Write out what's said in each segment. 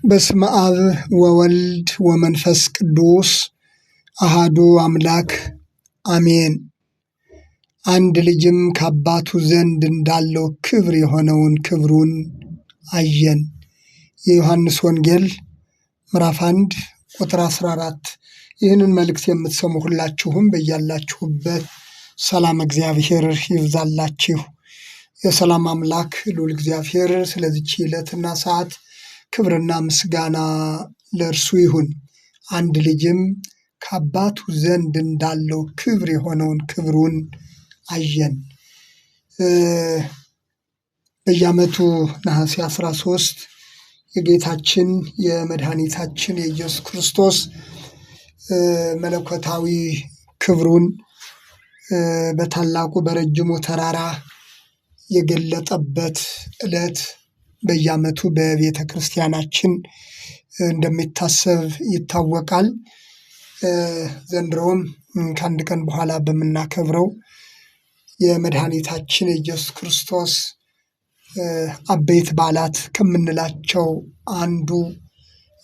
በስመ አብ ወወልድ ወመንፈስ ቅዱስ አሃዱ አምላክ አሜን። አንድ ልጅም ከአባቱ ዘንድ እንዳለው ክብር የሆነውን ክብሩን አየን። የዮሐንስ ወንጌል ምዕራፍ 1 ቁጥር 14። ይህንን መልእክት የምትሰሙ ሁላችሁም በያላችሁበት ሰላም እግዚአብሔር ይብዛላችሁ። የሰላም አምላክ ልዑል እግዚአብሔር ስለዚች ዕለትና ሰዓት ክብርና ምስጋና ለእርሱ ይሁን። አንድ ልጅም ከአባቱ ዘንድ እንዳለው ክብር የሆነውን ክብሩን አየን። በየዓመቱ ነሐሴ 13 የጌታችን የመድኃኒታችን የኢየሱስ ክርስቶስ መለኮታዊ ክብሩን በታላቁ በረጅሙ ተራራ የገለጠበት ዕለት በየዓመቱ በቤተ ክርስቲያናችን እንደሚታሰብ ይታወቃል። ዘንድሮም ከአንድ ቀን በኋላ በምናከብረው የመድኃኒታችን የኢየሱስ ክርስቶስ አበይት በዓላት ከምንላቸው አንዱ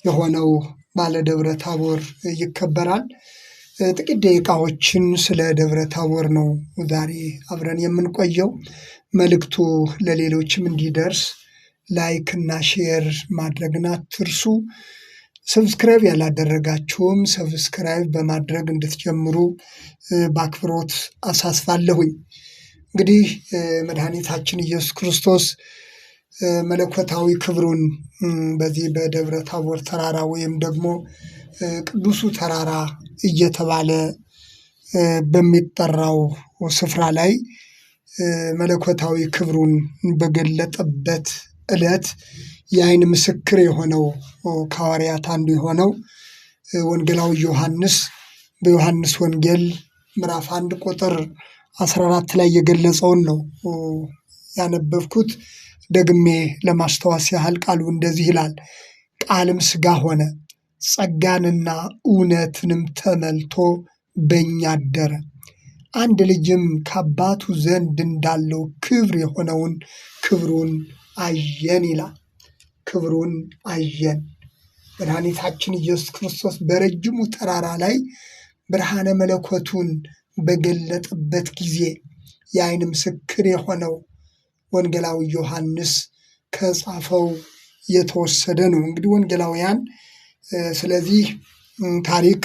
የሆነው ባለ ደብረ ታቦር ይከበራል። ጥቂት ደቂቃዎችን ስለ ደብረ ታቦር ነው ዛሬ አብረን የምንቆየው። መልእክቱ ለሌሎችም እንዲደርስ ላይክ እና ሼር ማድረግን አትርሱ። ሰብስክራይብ ያላደረጋችሁም ሰብስክራይብ በማድረግ እንድትጀምሩ በአክብሮት አሳስባለሁኝ። እንግዲህ መድኃኒታችን ኢየሱስ ክርስቶስ መለኮታዊ ክብሩን በዚህ በደብረ ታቦር ተራራ ወይም ደግሞ ቅዱሱ ተራራ እየተባለ በሚጠራው ስፍራ ላይ መለኮታዊ ክብሩን በገለጠበት ዕለት የዓይን ምስክር የሆነው ከሐዋርያት አንዱ የሆነው ወንጌላዊ ዮሐንስ በዮሐንስ ወንጌል ምዕራፍ 1 ቁጥር 14 ላይ የገለጸውን ነው ያነበብኩት። ደግሜ ለማስታወስ ያህል ቃሉ እንደዚህ ይላል። ቃልም ሥጋ ሆነ፣ ጸጋንና እውነትንም ተመልቶ በእኛ አደረ። አንድ ልጅም ከአባቱ ዘንድ እንዳለው ክብር የሆነውን ክብሩን አየን ይላል። ክብሩን አየን። መድኃኒታችን ኢየሱስ ክርስቶስ በረጅሙ ተራራ ላይ ብርሃነ መለኮቱን በገለጠበት ጊዜ የዓይን ምስክር የሆነው ወንጌላዊ ዮሐንስ ከጻፈው የተወሰደ ነው። እንግዲህ ወንጌላውያን ስለዚህ ታሪክ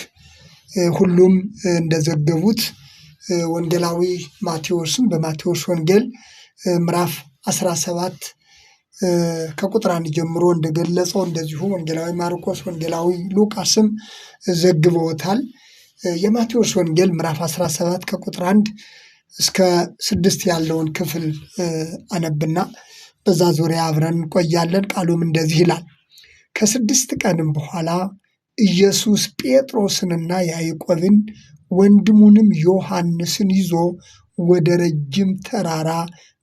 ሁሉም እንደዘገቡት ወንጌላዊ ማቴዎስም በማቴዎስ ወንጌል ምዕራፍ 17 ከቁጥር 1 ጀምሮ እንደገለጸው እንደዚሁ ወንጌላዊ ማርቆስ፣ ወንጌላዊ ሉቃስም ዘግበውታል። የማቴዎስ ወንጌል ምዕራፍ 17 ከቁጥር 1 እስከ 6 ያለውን ክፍል አነብና በዛ ዙሪያ አብረን እንቆያለን። ቃሉም እንደዚህ ይላል። ከ6 ቀንም በኋላ ኢየሱስ ጴጥሮስንና ያዕቆብን ወንድሙንም ዮሐንስን ይዞ ወደ ረጅም ተራራ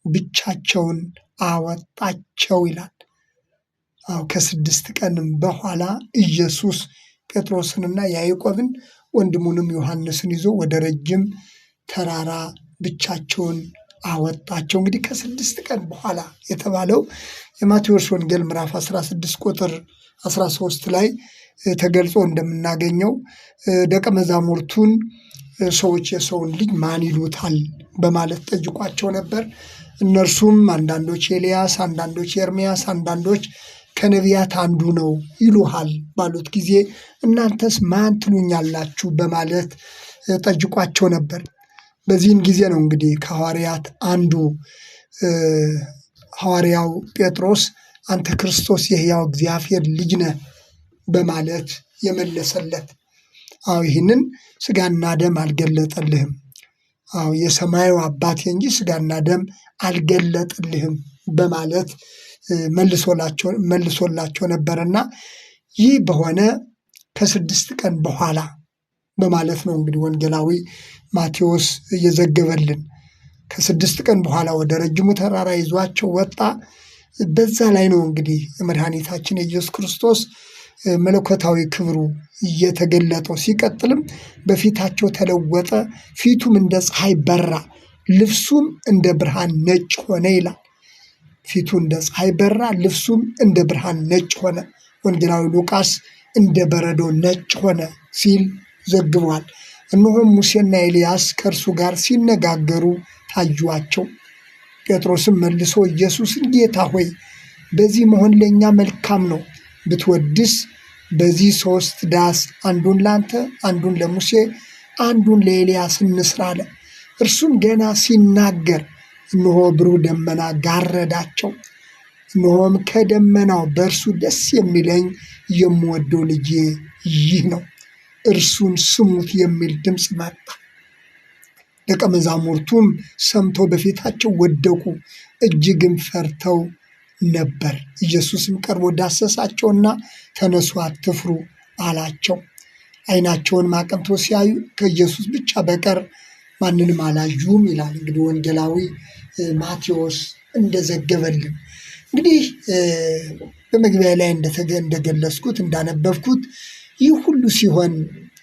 ብቻቸውን አወጣቸው ይላል። ከ6 ቀንም በኋላ ኢየሱስ ጴጥሮስንና ያዕቆብን ወንድሙንም ዮሐንስን ይዞ ወደ ረጅም ተራራ ብቻቸውን አወጣቸው። እንግዲህ ከ6 ቀን በኋላ የተባለው የማቴዎስ ወንጌል ምዕራፍ 16 ቁጥር 13 ላይ ተገልጾ እንደምናገኘው ደቀ መዛሙርቱን ሰዎች የሰውን ልጅ ማን ይሉታል በማለት ጠይቋቸው ነበር። እነርሱም አንዳንዶች ኤልያስ፣ አንዳንዶች ኤርምያስ፣ አንዳንዶች ከነቢያት አንዱ ነው ይሉሃል ባሉት ጊዜ እናንተስ ማን ትሉኛላችሁ በማለት ጠይቋቸው ነበር። በዚህም ጊዜ ነው እንግዲህ ከሐዋርያት አንዱ ሐዋርያው ጴጥሮስ አንተ ክርስቶስ የሕያው እግዚአብሔር ልጅ ነህ በማለት የመለሰለት። ይህንን ሥጋና ደም አልገለጠልህም፣ የሰማዩ አባቴ እንጂ ሥጋና ደም አልገለጥልህም በማለት መልሶላቸው ነበርና ይህ በሆነ ከ6 ቀን በኋላ በማለት ነው እንግዲህ ወንጌላዊ ማቴዎስ እየዘገበልን። ከ6 ቀን በኋላ ወደ ረጅሙ ተራራ ይዟቸው ወጣ። በዛ ላይ ነው እንግዲህ መድኃኒታችን የኢየሱስ ክርስቶስ መለኮታዊ ክብሩ እየተገለጠው ሲቀጥልም በፊታቸው ተለወጠ፣ ፊቱም እንደ ፀሐይ በራ፣ ልብሱም እንደ ብርሃን ነጭ ሆነ ይላል። ፊቱ እንደ ፀሐይ በራ፣ ልብሱም እንደ ብርሃን ነጭ ሆነ። ወንጌላዊ ሉቃስ እንደ በረዶ ነጭ ሆነ ሲል ዘግቧል። እነሆም ሙሴና ኤልያስ ከእርሱ ጋር ሲነጋገሩ ታዩአቸው። ጴጥሮስም መልሶ ኢየሱስን ጌታ ሆይ በዚህ መሆን ለእኛ መልካም ነው። ብትወድስ በዚህ 3 ዳስ አንዱን ላንተ፣ አንዱን ለሙሴ፣ አንዱን ለኤልያስ እንስራ አለ። እርሱም ገና ሲናገር እነሆ ብሩህ ደመና ጋረዳቸው። እነሆም ከደመናው በእርሱ ደስ የሚለኝ የምወደው ልጄ ይህ ነው፣ እርሱን ስሙት የሚል ድምፅ መጣ። ደቀ መዛሙርቱም ሰምተው በፊታቸው ወደቁ፣ እጅግም ፈርተው ነበር። ኢየሱስም ቀርቦ ዳሰሳቸውና ተነሱ፣ አትፍሩ አላቸው። ዓይናቸውን አቅንቶ ሲያዩ ከኢየሱስ ብቻ በቀር ማንንም አላዩም ይላል እንግዲህ ወንጌላዊ ማቴዎስ እንደዘገበልን። እንግዲህ በመግቢያ ላይ እንደገለጽኩት እንዳነበብኩት ይህ ሁሉ ሲሆን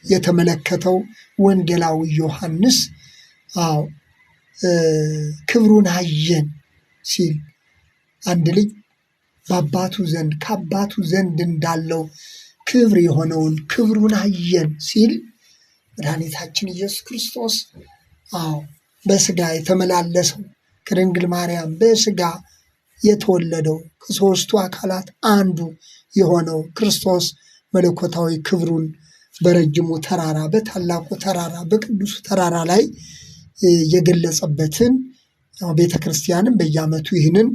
የተመለከተው ወንጌላዊ ዮሐንስ ክብሩን አየን ሲል አንድ ልጅ በአባቱ ዘንድ ከአባቱ ዘንድ እንዳለው ክብር የሆነውን ክብሩን አየን ሲል መድኃኒታችን ኢየሱስ ክርስቶስ በስጋ የተመላለሰው ከድንግል ማርያም በስጋ የተወለደው ከሦስቱ አካላት አንዱ የሆነው ክርስቶስ መለኮታዊ ክብሩን በረጅሙ ተራራ፣ በታላቁ ተራራ፣ በቅዱሱ ተራራ ላይ የገለጸበትን ቤተ ክርስቲያንም በየዓመቱ ይህንን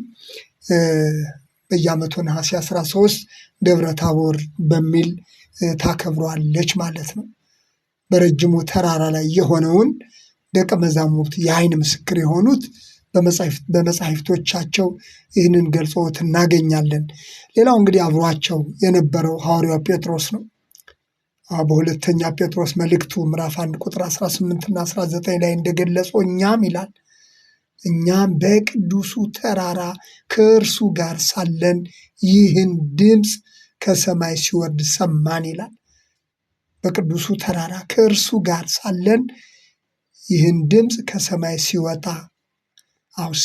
በየዓመቱ ነሐሴ 13 ደብረ ታቦር በሚል ታከብሯለች ማለት ነው። በረጅሙ ተራራ ላይ የሆነውን ደቀ መዛሙርት የዓይን ምስክር የሆኑት በመጻሕፍቶቻቸው ይህንን ገልጾት እናገኛለን። ሌላው እንግዲህ አብሯቸው የነበረው ሐዋርያው ጴጥሮስ ነው። በሁለተኛ ጴጥሮስ መልእክቱ ምዕራፍ 1 ቁጥር 18 እና 19 ላይ እንደገለጸው እኛም ይላል እኛም በቅዱሱ ተራራ ከእርሱ ጋር ሳለን ይህን ድምፅ ከሰማይ ሲወርድ ሰማን ይላል። በቅዱሱ ተራራ ከእርሱ ጋር ሳለን ይህን ድምፅ ከሰማይ ሲወጣ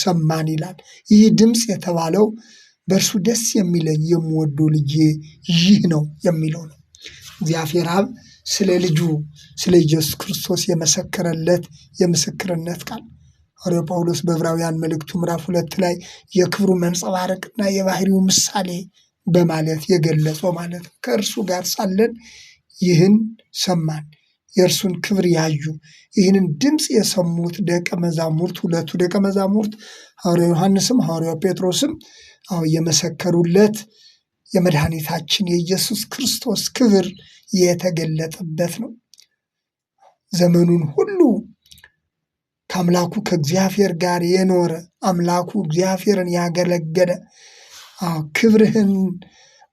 ሰማን ይላል። ይህ ድምፅ የተባለው በእርሱ ደስ የሚለኝ የምወደው ልጄ ይህ ነው የሚለው ነው። እግዚአብሔር አብ ስለ ልጁ ስለ ኢየሱስ ክርስቶስ የመሰከረለት የምስክርነት ቃል ሐዋርያው ጳውሎስ በዕብራውያን መልእክቱ ምዕራፍ 2 ላይ የክብሩ መንጸባረቅና የባህሪው ምሳሌ በማለት የገለጸው ማለት ነው። ከእርሱ ጋር ሳለን ይህን ሰማን። የእርሱን ክብር ያዩ ይህንን ድምፅ የሰሙት ደቀ መዛሙርት ሁለቱ ደቀ መዛሙርት ሐዋርያው ዮሐንስም ሐዋርያው ጴጥሮስም የመሰከሩለት የመድኃኒታችን የኢየሱስ ክርስቶስ ክብር የተገለጠበት ነው። ዘመኑን ሁሉ ከአምላኩ ከእግዚአብሔር ጋር የኖረ አምላኩ እግዚአብሔርን ያገለገለ ክብርህን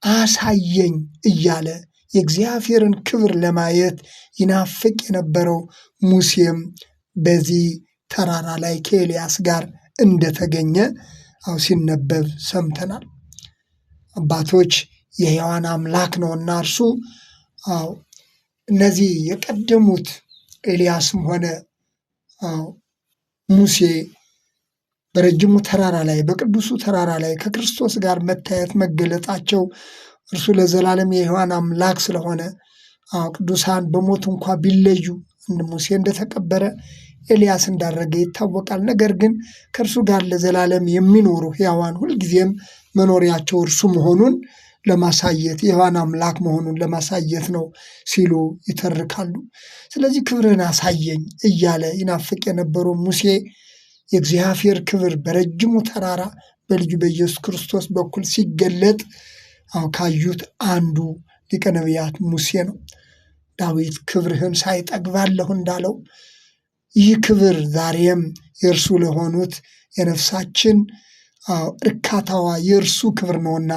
አሳየኝ እያለ የእግዚአብሔርን ክብር ለማየት ይናፍቅ የነበረው ሙሴም በዚህ ተራራ ላይ ከኤልያስ ጋር እንደተገኘ ሲነበብ ሰምተናል። አባቶች የሕያዋን አምላክ ነውና እርሱ እነዚህ የቀደሙት ኤልያስም ሆነ ሙሴ በረጅሙ ተራራ ላይ በቅዱሱ ተራራ ላይ ከክርስቶስ ጋር መታየት መገለጣቸው እርሱ ለዘላለም የሕያዋን አምላክ ስለሆነ ቅዱሳን በሞት እንኳ ቢለዩ ሙሴ እንደተቀበረ ኤልያስ እንዳረገ ይታወቃል። ነገር ግን ከእርሱ ጋር ለዘላለም የሚኖሩ ሕያዋን ሁልጊዜም መኖሪያቸው እርሱ መሆኑን ለማሳየት የሕያዋን አምላክ መሆኑን ለማሳየት ነው ሲሉ ይተርካሉ። ስለዚህ ክብርህን አሳየኝ እያለ ይናፍቅ የነበረው ሙሴ የእግዚአብሔር ክብር በረጅሙ ተራራ በልጁ በኢየሱስ ክርስቶስ በኩል ሲገለጥ ካዩት አንዱ ሊቀ ነቢያት ሙሴ ነው። ዳዊት ክብርህን ሳይጠግባለሁ እንዳለው ይህ ክብር ዛሬም የእርሱ ለሆኑት የነፍሳችን እርካታዋ የእርሱ ክብር ነውና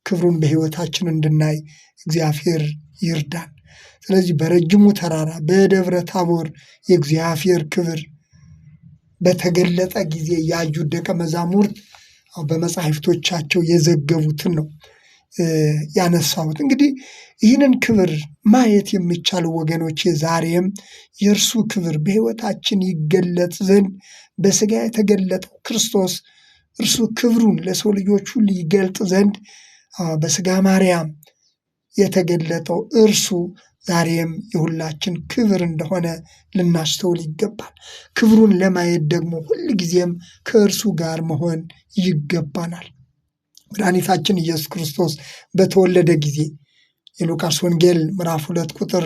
ክብሩን በሕይወታችን እንድናይ እግዚአብሔር ይርዳን። ስለዚህ በረጅሙ ተራራ በደብረ ታቦር የእግዚአብሔር ክብር በተገለጠ ጊዜ ያዩት ደቀ መዛሙርት በመጻሕፍቶቻቸው የዘገቡትን ነው ያነሳሁት። እንግዲህ ይህንን ክብር ማየት የሚቻሉ ወገኖቼ ዛሬም የእርሱ ክብር በሕይወታችን ይገለጥ ዘንድ በሥጋ የተገለጠው ክርስቶስ እርሱ ክብሩን ለሰው ልጆች ሁሉ ይገልጥ ዘንድ በሥጋ ማርያም የተገለጠው እርሱ ዛሬም የሁላችን ክብር እንደሆነ ልናስተውል ይገባል። ክብሩን ለማየት ደግሞ ሁልጊዜም ከእርሱ ጋር መሆን ይገባናል። መድኃኒታችን ኢየሱስ ክርስቶስ በተወለደ ጊዜ የሉቃስ ወንጌል ምዕራፍ 2 ቁጥር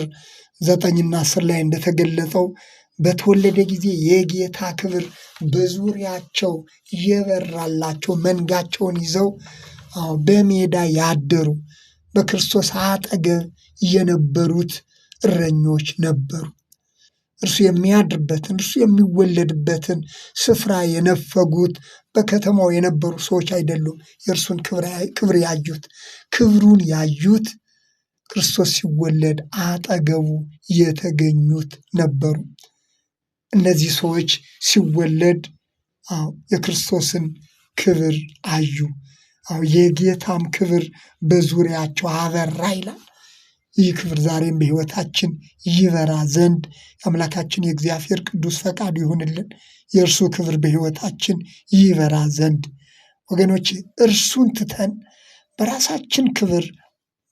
9ና 10 ላይ እንደተገለጸው በተወለደ ጊዜ የጌታ ክብር በዙሪያቸው የበራላቸው መንጋቸውን ይዘው በሜዳ ያደሩ በክርስቶስ አጠገብ የነበሩት እረኞች ነበሩ። እርሱ የሚያድርበትን እርሱ የሚወለድበትን ስፍራ የነፈጉት በከተማው የነበሩ ሰዎች አይደሉም። የእርሱን ክብር ያዩት ክብሩን ያዩት ክርስቶስ ሲወለድ አጠገቡ የተገኙት ነበሩ። እነዚህ ሰዎች ሲወለድ የክርስቶስን ክብር አዩ። የጌታም ክብር በዙሪያቸው አበራ ይላል። ይህ ክብር ዛሬም በሕይወታችን ይበራ ዘንድ የአምላካችን የእግዚአብሔር ቅዱስ ፈቃድ ይሁንልን። የእርሱ ክብር በሕይወታችን ይበራ ዘንድ ወገኖች፣ እርሱን ትተን በራሳችን ክብር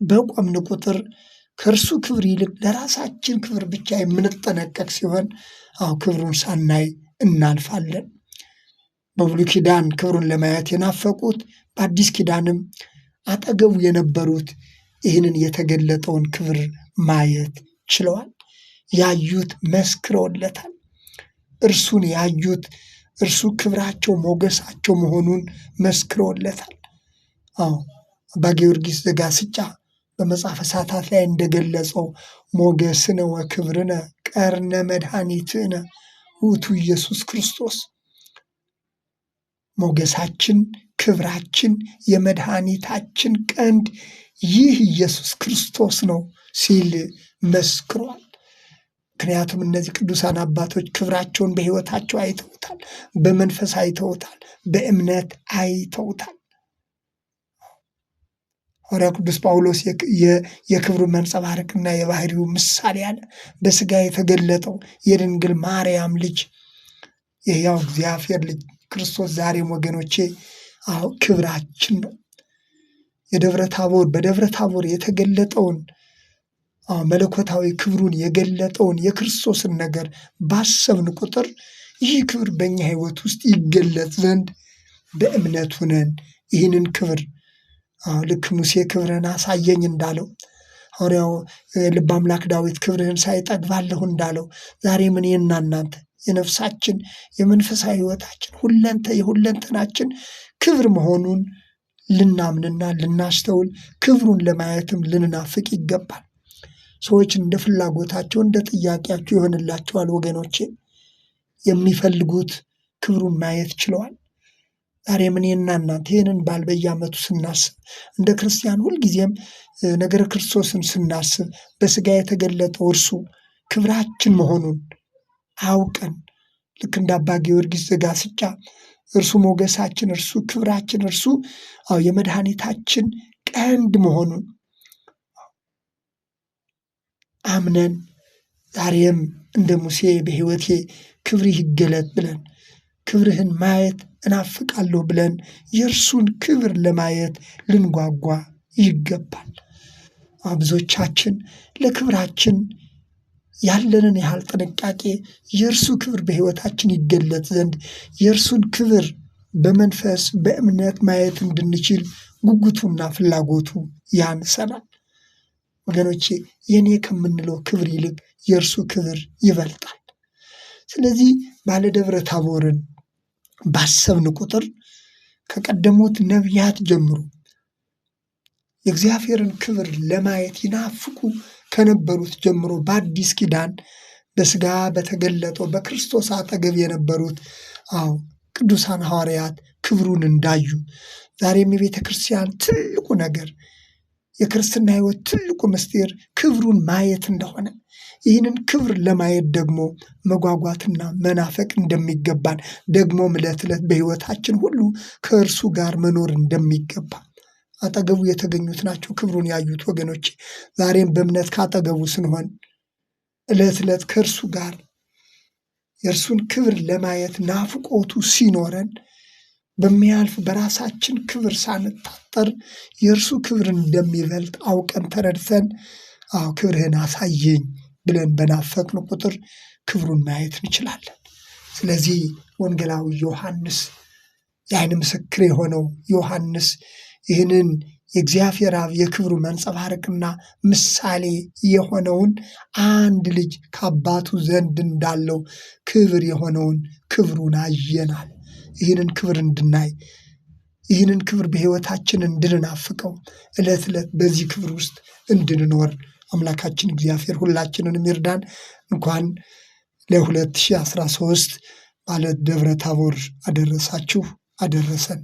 በቆምን ቁጥር ከእርሱ ክብር ይልቅ ለራሳችን ክብር ብቻ የምንጠነቀቅ ሲሆን ክብሩን ሳናይ እናልፋለን። በብሉይ ኪዳን ክብሩን ለማየት የናፈቁት በአዲስ ኪዳንም አጠገቡ የነበሩት ይህንን የተገለጠውን ክብር ማየት ችለዋል። ያዩት መስክረውለታል። እርሱን ያዩት እርሱ ክብራቸው ሞገሳቸው መሆኑን መስክረውለታል። አባ ጊዮርጊስ ዘጋስጫ በመጽሐፈ ሰዓታት ላይ እንደገለጸው ሞገስነ ወክብርነ ቀርነ መድኃኒትነ ውእቱ ኢየሱስ ክርስቶስ፣ ሞገሳችን ክብራችን የመድኃኒታችን ቀንድ ይህ ኢየሱስ ክርስቶስ ነው ሲል መስክሯል። ምክንያቱም እነዚህ ቅዱሳን አባቶች ክብራቸውን በሕይወታቸው አይተውታል፣ በመንፈስ አይተውታል፣ በእምነት አይተውታል። ሐዋርያው ቅዱስ ጳውሎስ የክብሩ መንጸባረቅና የባህሪው ምሳሌ አለ። በሥጋ የተገለጠው የድንግል ማርያም ልጅ የሕያው እግዚአብሔር ልጅ ክርስቶስ ዛሬም ወገኖቼ ክብራችን ነው። በደብረ ታቦር የተገለጠውን መለኮታዊ ክብሩን የገለጠውን የክርስቶስን ነገር ባሰብን ቁጥር ይህ ክብር በእኛ ሕይወት ውስጥ ይገለጥ ዘንድ በእምነት ሆነን ይህንን ክብር ልክ ሙሴ ክብርህን አሳየኝ እንዳለው ሐዋርያው ልበ አምላክ ዳዊት ክብርህን ሳይ እጠግባለሁ እንዳለው ዛሬም እኔና እናንተ የነፍሳችን የመንፈሳዊ ሕይወታችን የሁለንተናችን ክብር መሆኑን ልናምንና ልናስተውል ክብሩን ለማየትም ልንናፍቅ ይገባል። ሰዎች እንደ ፍላጎታቸው እንደ ጥያቄያቸው ይሆንላቸዋል። ወገኖቼ የሚፈልጉት ክብሩን ማየት ችለዋል። ዛሬም እኔና እናንተ ይህንን በዓል በየዓመቱ ስናስብ እንደ ክርስቲያን ሁልጊዜም ነገረ ክርስቶስን ስናስብ በሥጋ የተገለጠው እርሱ ክብራችን መሆኑን አውቀን ልክ እንደ አባ ጊዮርጊስ ዘጋስጫ እርሱ ሞገሳችን፣ እርሱ ክብራችን፣ እርሱ የመድኃኒታችን ቀንድ መሆኑን አምነን ዛሬም እንደ ሙሴ በሕይወቴ ክብርህ ይገለጥ ብለን ክብርህን ማየት እናፍቃለሁ ብለን የእርሱን ክብር ለማየት ልንጓጓ ይገባል። ብዙዎቻችን ለክብራችን ያለንን ያህል ጥንቃቄ የእርሱ ክብር በሕይወታችን ይገለጥ ዘንድ የእርሱን ክብር በመንፈስ በእምነት ማየት እንድንችል ጉጉቱና ፍላጎቱ ያንሰናል። ወገኖቼ የኔ ከምንለው ክብር ይልቅ የእርሱ ክብር ይበልጣል። ስለዚህ ባለደብረ ታቦርን ባሰብን ቁጥር ከቀደሙት ነቢያት ጀምሮ የእግዚአብሔርን ክብር ለማየት ይናፍቁ ከነበሩት ጀምሮ በአዲስ ኪዳን በሥጋ በተገለጠው በክርስቶስ አጠገብ የነበሩት ቅዱሳን ሐዋርያት ክብሩን እንዳዩ ዛሬም የቤተ ክርስቲያን ትልቁ ነገር የክርስትና ሕይወት ትልቁ ምስጢር ክብሩን ማየት እንደሆነ ይህንን ክብር ለማየት ደግሞ መጓጓትና መናፈቅ እንደሚገባን ደግሞም ዕለት ዕለት በሕይወታችን ሁሉ ከእርሱ ጋር መኖር እንደሚገባ አጠገቡ የተገኙት ናቸው ክብሩን ያዩት ወገኖች። ዛሬም በእምነት ካጠገቡ ስንሆን ዕለት ዕለት ከእርሱ ጋር የእርሱን ክብር ለማየት ናፍቆቱ ሲኖረን በሚያልፍ በራሳችን ክብር ሳንታጠር የእርሱ ክብር እንደሚበልጥ አውቀን ተረድተን ክብርህን አሳየኝ ብለን በናፈቅን ቁጥር ክብሩን ማየት እንችላለን። ስለዚህ ወንጌላዊ ዮሐንስ የዓይን ምስክር የሆነው ዮሐንስ ይህንን የእግዚአብሔር አብ የክብሩ መንጸባረቅና ምሳሌ የሆነውን አንድ ልጅ ከአባቱ ዘንድ እንዳለው ክብር የሆነውን ክብሩን አየናል። ይህንን ክብር እንድናይ ይህንን ክብር በሕይወታችን እንድንናፍቀው ዕለት ዕለት በዚህ ክብር ውስጥ እንድንኖር አምላካችን እግዚአብሔር ሁላችንንም ይርዳን። እንኳን ለ2013 ማለት ደብረ ታቦር አደረሳችሁ አደረሰን።